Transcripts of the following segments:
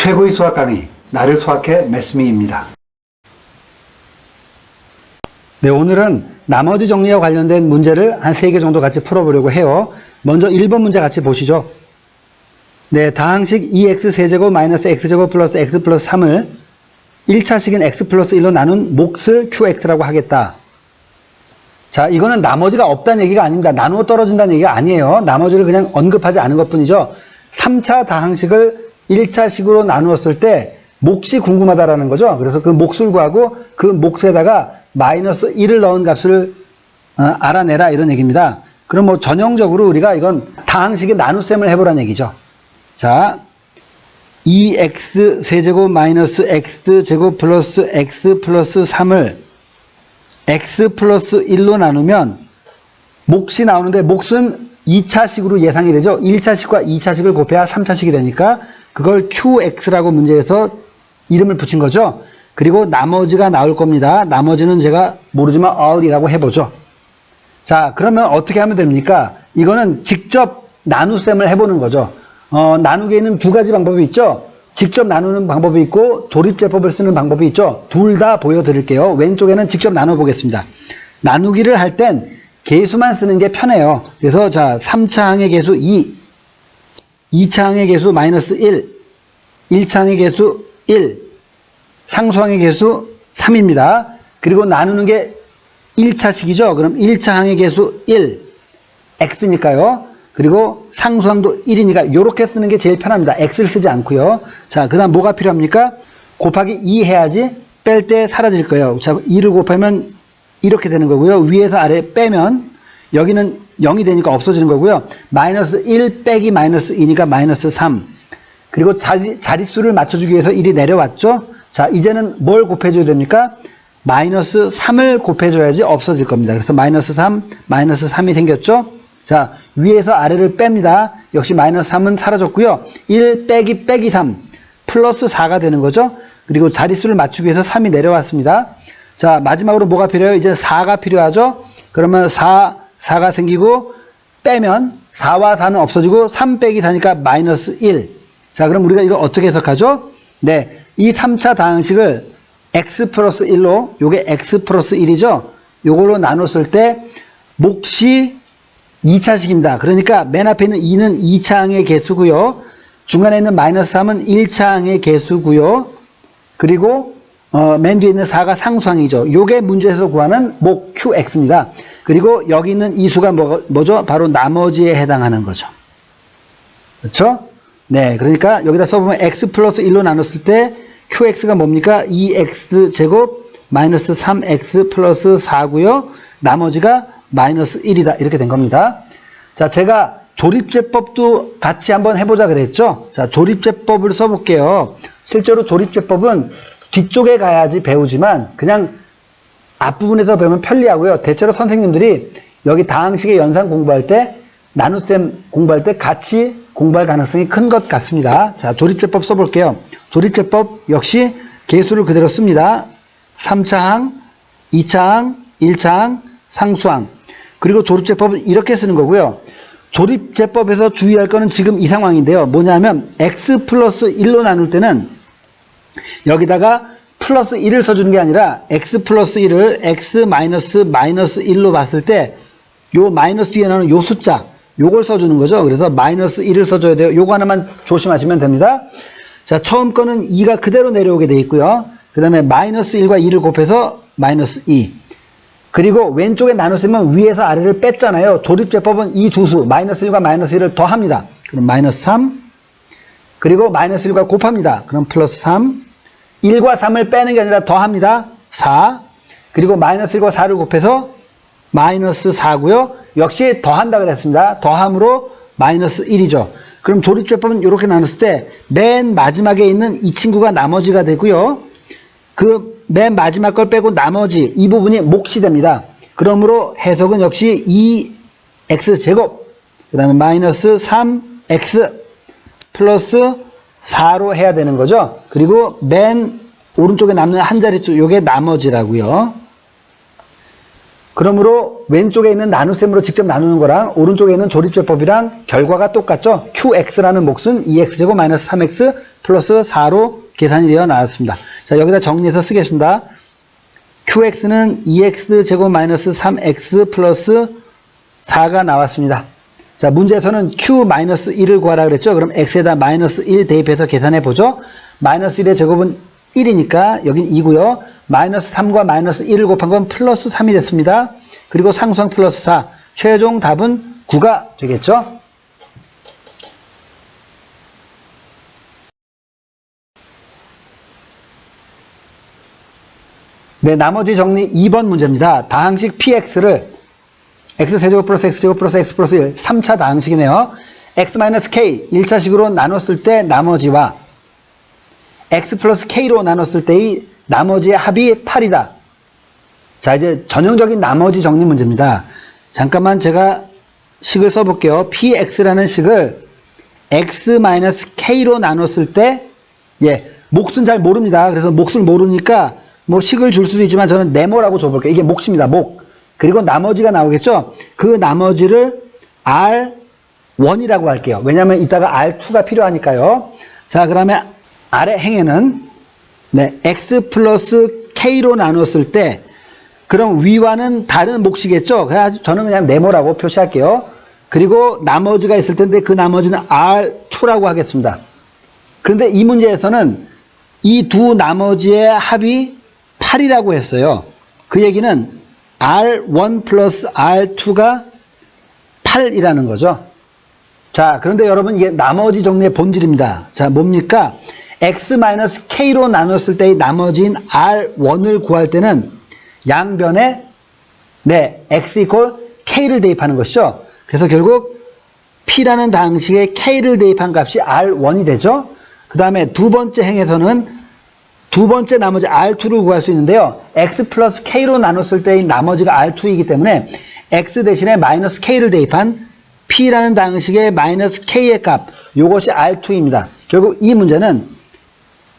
최고의 수학 강의, 나를 수학해 매스미입니다. 네, 오늘은 나머지 정리와 관련된 문제를 한 3개 정도 같이 풀어보려고 해요. 먼저 1번 문제 같이 보시죠. 네, 다항식 2x세제곱 마이너스 x제곱 플러스 x 플러스 3을 1차식인 x 플러스 1로 나눈 몫을 qx라고 하겠다. 자, 이거는 나머지가 없다는 얘기가 아닙니다. 나누어 떨어진다는 얘기가 아니에요. 나머지를 그냥 언급하지 않은 것 뿐이죠. 3차 다항식을 1차식으로 나누었을 때 몫이 궁금하다라는 거죠. 그래서 그 몫을 구하고 그 몫에다가 마이너스 1을 넣은 값을 알아내라 이런 얘기입니다. 그럼 뭐 전형적으로 우리가 이건 다항식의 나눗셈을 해보라는 얘기죠. 자, 2x 세제곱 마이너스 x제곱 플러스 x 플러스 3을 x 플러스 1로 나누면 몫이 나오는데 몫은 2차식으로 예상이 되죠. 1차식과 2차식을 곱해야 3차식이 되니까 그걸 qx라고 문제에서 이름을 붙인 거죠. 그리고 나머지가 나올 겁니다. 나머지는 제가 모르지만 all이라고 해보죠. 자, 그러면 어떻게 하면 됩니까? 이거는 직접 나눗셈을 해보는 거죠. 나누기에 있는 두 가지 방법이 있죠. 직접 나누는 방법이 있고 조립제법을 쓰는 방법이 있죠. 둘 다 보여드릴게요. 왼쪽에는 직접 나눠보겠습니다. 나누기를 할 땐 계수만 쓰는 게 편해요. 그래서 자, 3차 항의 계수 2, 2차 항의 계수 마이너스 1, 1차 항의 계수 1, 상수항의 계수 3입니다. 그리고 나누는 게 1차식이죠. 그럼 1차 항의 계수 1, x니까요. 그리고 상수항도 1이니까 이렇게 쓰는 게 제일 편합니다. x를 쓰지 않고요. 자, 그 다음 뭐가 필요합니까? 곱하기 2 해야지 뺄 때 사라질 거예요. 자, 2를 곱하면 이렇게 되는 거고요. 위에서 아래 빼면 여기는 0이 되니까 없어지는 거고요. 마이너스 1 빼기 마이너스 2니까 마이너스 3. 그리고 자릿수를 맞춰주기 위해서 1이 내려왔죠. 자, 이제는 뭘 곱해줘야 됩니까? 마이너스 3을 곱해줘야지 없어질 겁니다. 그래서 마이너스 3, 마이너스 3이 생겼죠. 자, 위에서 아래를 뺍니다. 역시 마이너스 3은 사라졌고요. 1 빼기 빼기 3 플러스 4가 되는 거죠. 그리고 자릿수를 맞추기 위해서 3이 내려왔습니다. 자, 마지막으로 뭐가 필요해요? 이제 4가 필요하죠. 그러면 4가 생기고 빼면 4와 4는 없어지고 3 빼기 4니까 마이너스 1. 자, 그럼 우리가 이걸 어떻게 해석하죠? 네, 이 3차 다항식을 x 플러스 1로, 요게 x 플러스 1이죠. 요걸로 나눴을 때 몫이 2차식입니다. 그러니까 맨 앞에 있는 2는 2차 항의 개수고요. 중간에 있는 마이너스 3은 1차 항의 개수고요. 그리고 맨 뒤에 있는 4가 상수항이죠. 요게 문제에서 구하는 몫 qx입니다. 그리고 여기 있는 이 수가 뭐죠? 바로 나머지에 해당하는 거죠. 그렇죠? 네, 그러니까 여기다 써보면 x 플러스 1로 나눴을 때 qx가 뭡니까? 2x 제곱 마이너스 3x 플러스 4고요. 나머지가 마이너스 1이다. 이렇게 된 겁니다. 자, 제가 조립제법도 같이 한번 해보자 그랬죠? 자, 조립제법을 써볼게요. 실제로 조립제법은 뒤쪽에 가야지 배우지만 그냥 앞부분에서 배우면 편리하고요. 대체로 선생님들이 여기 다항식의 연산 공부할 때 나눗셈 공부할 때 같이 공부할 가능성이 큰 것 같습니다. 자, 조립제법 써볼게요. 조립제법 역시 개수를 그대로 씁니다. 3차 항, 2차 항, 1차 항, 상수항. 그리고 조립제법은 이렇게 쓰는 거고요. 조립제법에서 주의할 거는 지금 이 상황인데요. 뭐냐면 x 플러스 1로 나눌 때는 여기다가 플러스 1을 써주는 게 아니라 x 플러스 1을 x 마이너스 1로 봤을 때 요 마이너스 뒤에 나오는 요 숫자 요걸 써주는 거죠. 그래서 마이너스 1을 써줘야 돼요. 요거 하나만 조심하시면 됩니다. 자, 처음 거는 2가 그대로 내려오게 돼 있고요. 그 다음에 마이너스 1과 2를 곱해서 마이너스 2. 그리고 왼쪽에 나눴으면 위에서 아래를 뺐잖아요. 조립제법은 이 두 수, 마이너스 1과 마이너스 1을 더합니다. 그럼 마이너스 3. 그리고 마이너스 1과 곱합니다. 그럼 플러스 3. 1과 3을 빼는 게 아니라 더합니다. 4. 그리고 마이너스 1과 4를 곱해서 마이너스 4고요. 역시 더한다 그랬습니다. 더함으로 마이너스 1이죠. 그럼 조립제법은 이렇게 나눴을 때 맨 마지막에 있는 이 친구가 나머지가 되고요. 그 맨 마지막 걸 빼고 나머지 이 부분이 몫이 됩니다. 그러므로 해석은 역시 2x제곱 그 다음에 마이너스 3x 플러스 4로 해야 되는 거죠. 그리고 맨 오른쪽에 남는 한 자릿수 요게 나머지라고요. 그러므로 왼쪽에 있는 나눗셈으로 직접 나누는 거랑 오른쪽에 있는 조립제법이랑 결과가 똑같죠. QX라는 몫은 2X제곱 마이너스 3X 플러스 4로 계산이 되어 나왔습니다. 자, 여기다 정리해서 쓰겠습니다. QX는 2X제곱 마이너스 3X 플러스 4가 나왔습니다. 자, 문제에서는 Q-1을 구하라 그랬죠. 그럼 X에다 마이너스 1 대입해서 계산해 보죠. 마이너스 1의 제곱은 1이니까 여긴 2고요. 마이너스 3과 마이너스 1을 곱한 건 플러스 3이 됐습니다. 그리고 상수항 플러스 4. 최종 답은 9가 되겠죠. 네, 나머지 정리 2번 문제입니다. 다항식 px를 x세제곱 플러스 x제곱 플러스 x 플러스 1, 3차 다항식이네요. x-k 1차식으로 나눴을 때 나머지와 x 플러스 k로 나눴을 때의 나머지의 합이 8이다. 자, 이제 전형적인 나머지 정리 문제입니다. 잠깐만 제가 식을 써볼게요. px라는 식을 x-k로 나눴을 때, 몫은 잘 모릅니다. 그래서 몫을 모르니까 뭐 식을 줄 수도 있지만 저는 네모라고 줘볼게요. 이게 몫입니다. 몫. 그리고 나머지가 나오겠죠? 그 나머지를 R1이라고 할게요. 왜냐하면 이따가 R2가 필요하니까요. 자, 그러면 아래 행에는 x 플러스 k로 나눴을 때 그럼 위와는 다른 몫이겠죠? 그래서 저는 그냥 네모라고 표시할게요. 그리고 나머지가 있을 텐데 그 나머지는 R2라고 하겠습니다. 그런데 이 문제에서는 이 두 나머지의 합이 8이라고 했어요. 그 얘기는 R1 플러스 R2가 8이라는 거죠. 자, 그런데 여러분 이게 나머지 정리의 본질입니다. 자, 뭡니까? x-k로 나눴을 때의 나머지인 R1을 구할 때는 양변에 x 이퀄 k를 대입하는 것이죠. 그래서 결국 p라는 다항식에 k를 대입한 값이 R1이 되죠. 그 다음에 두 번째 행에서는 두 번째 나머지 R2를 구할 수 있는데요. x 플러스 k로 나눴을 때의 나머지가 R2이기 때문에 x 대신에 마이너스 k를 대입한 p라는 다항식의 마이너스 k의 값, 이것이 R2입니다. 결국 이 문제는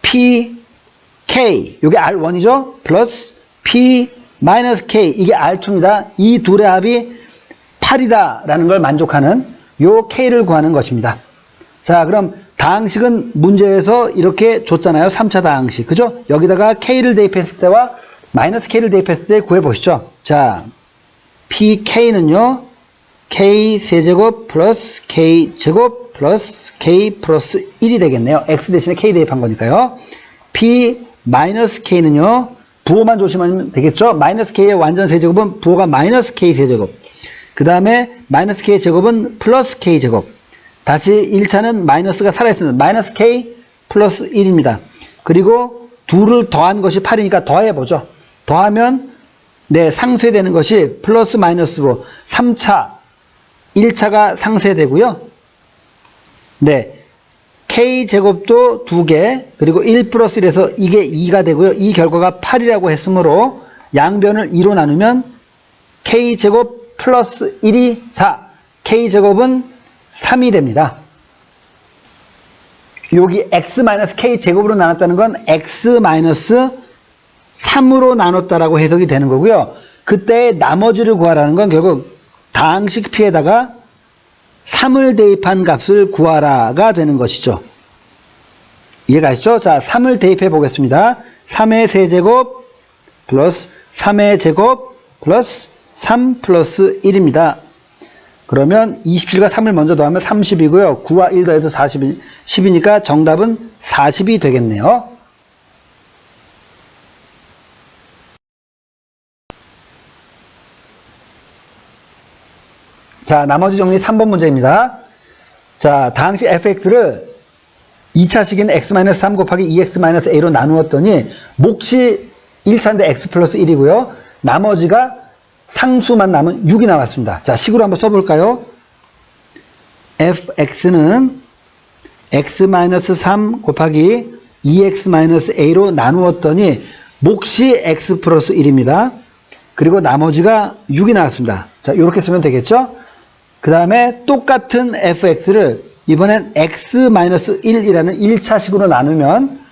p, k, 이게 R1이죠? 플러스 p, 마이너스 k, 이게 R2입니다. 이 둘의 합이 8이다라는 걸 만족하는 요 k를 구하는 것입니다. 자, 그럼 다항식은 문제에서 이렇게 줬잖아요. 3차 다항식. 그죠? 여기다가 k를 대입했을 때와 마이너스 k를 대입했을 때 구해보시죠. 자, pk는요. k 세제곱 플러스 k 제곱 플러스 k 플러스 1이 되겠네요. x 대신에 k 대입한 거니까요. p 마이너스 k는요. 부호만 조심하면 되겠죠. 마이너스 k의 완전 세제곱은 부호가 마이너스 k 세제곱. 그 다음에 마이너스 k 제곱은 플러스 k 제곱. 다시 1차는 마이너스가 살아있습니다. 마이너스 k 플러스 1입니다. 그리고 둘을 더한 것이 8이니까 더해보죠. 더하면 상쇄되는 것이 플러스 마이너스고 3차 1차가 상쇄되고요. k제곱도 2개 그리고 1 플러스 1에서 이게 2가 되고요. 이 결과가 8이라고 했으므로 양변을 2로 나누면 k제곱 플러스 1이 4 k제곱은 3이 됩니다. 여기 x-k 제곱으로 나눴다는 건 x-3으로 나눴다라고 해석이 되는 거고요. 그때 나머지를 구하라는 건 결국 다항식 p에다가 3을 대입한 값을 구하라가 되는 것이죠. 이해가시죠? 자, 3을 대입해 보겠습니다. 3의 세제곱 플러스 3의 제곱 플러스 3 플러스 1입니다. 그러면 27과 3을 먼저 더하면 30이고요. 9와 1 더해서 10이니까 정답은 40이 되겠네요. 자, 나머지 정리 3번 문제입니다. 자, 다항식 fx를 2차식인 x-3 곱하기 2x-a로 나누었더니 몫이 1차인데 x 플러스 1이고요. 나머지가 상수만 남은 6이 나왔습니다. 자, 식으로 한번 써볼까요? fx는 x-3 곱하기 2x-a로 나누었더니 몫이 x 플러스 1입니다. 그리고 나머지가 6이 나왔습니다. 자, 이렇게 쓰면 되겠죠? 그 다음에 똑같은 fx를 이번엔 x-1이라는 1차식으로 나누면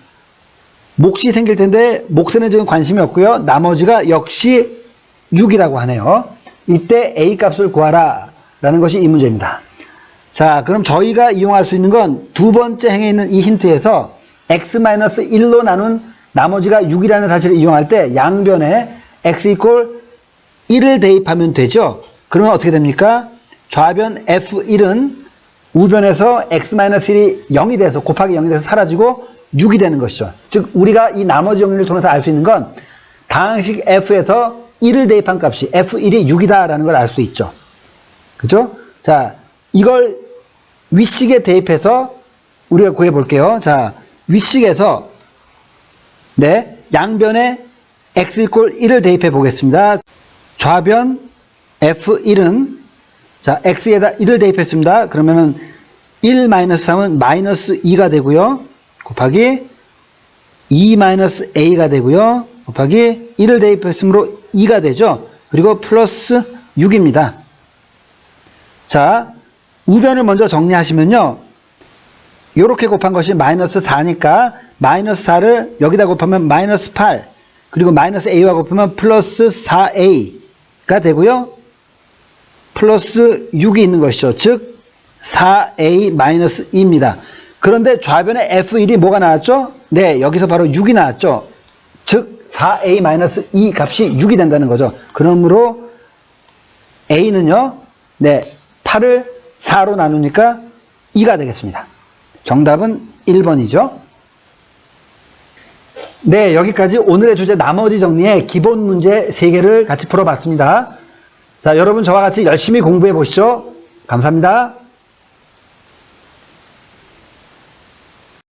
몫이 생길 텐데 몫에는 지금 관심이 없고요. 나머지가 역시 6이라고 하네요. 이때 A 값을 구하라 라는 것이 이 문제입니다. 자, 그럼 저희가 이용할 수 있는 건 두 번째 행에 있는 이 힌트에서 x-1로 나눈 나머지가 6이라는 사실을 이용할 때 양변에 x 이퀄 1을 대입하면 되죠. 그러면 어떻게 됩니까? 좌변 f1은 우변에서 x-1이 0이 돼서 곱하기 0이 돼서 사라지고 6이 되는 것이죠. 즉 우리가 이 나머지 정리를 통해서 알 수 있는 건 다항식 f에서 1을 대입한 값이 f1이 6이다라는 걸 알 수 있죠. 그죠? 자, 이걸 윗식에 대입해서 우리가 구해 볼게요. 자, 윗식에서 네, 양변에 x 이퀄 1을 대입해 보겠습니다. 좌변 f1은 자, x에다 1을 대입했습니다. 그러면은 1-3은 마이너스 2가 되고요. 곱하기 2-a가 되고요. 곱하기 1을 대입했으므로 2가 되죠. 그리고 플러스 6입니다. 자, 우변을 먼저 정리하시면요. 이렇게 곱한 것이 마이너스 4니까 마이너스 4를 여기다 곱하면 마이너스 8 그리고 마이너스 a와 곱하면 플러스 4a가 되고요. 플러스 6이 있는 것이죠. 즉 4a-2입니다. 그런데 좌변에 f1이 뭐가 나왔죠? 네, 여기서 바로 6이 나왔죠. 즉 4a-2 값이 6이 된다는 거죠. 그러므로 a는요. 네, 8을 4로 나누니까 2가 되겠습니다. 정답은 1번이죠. 네, 여기까지 오늘의 주제 나머지 정리의 기본 문제 3개를 같이 풀어봤습니다. 자, 여러분 저와 같이 열심히 공부해 보시죠. 감사합니다.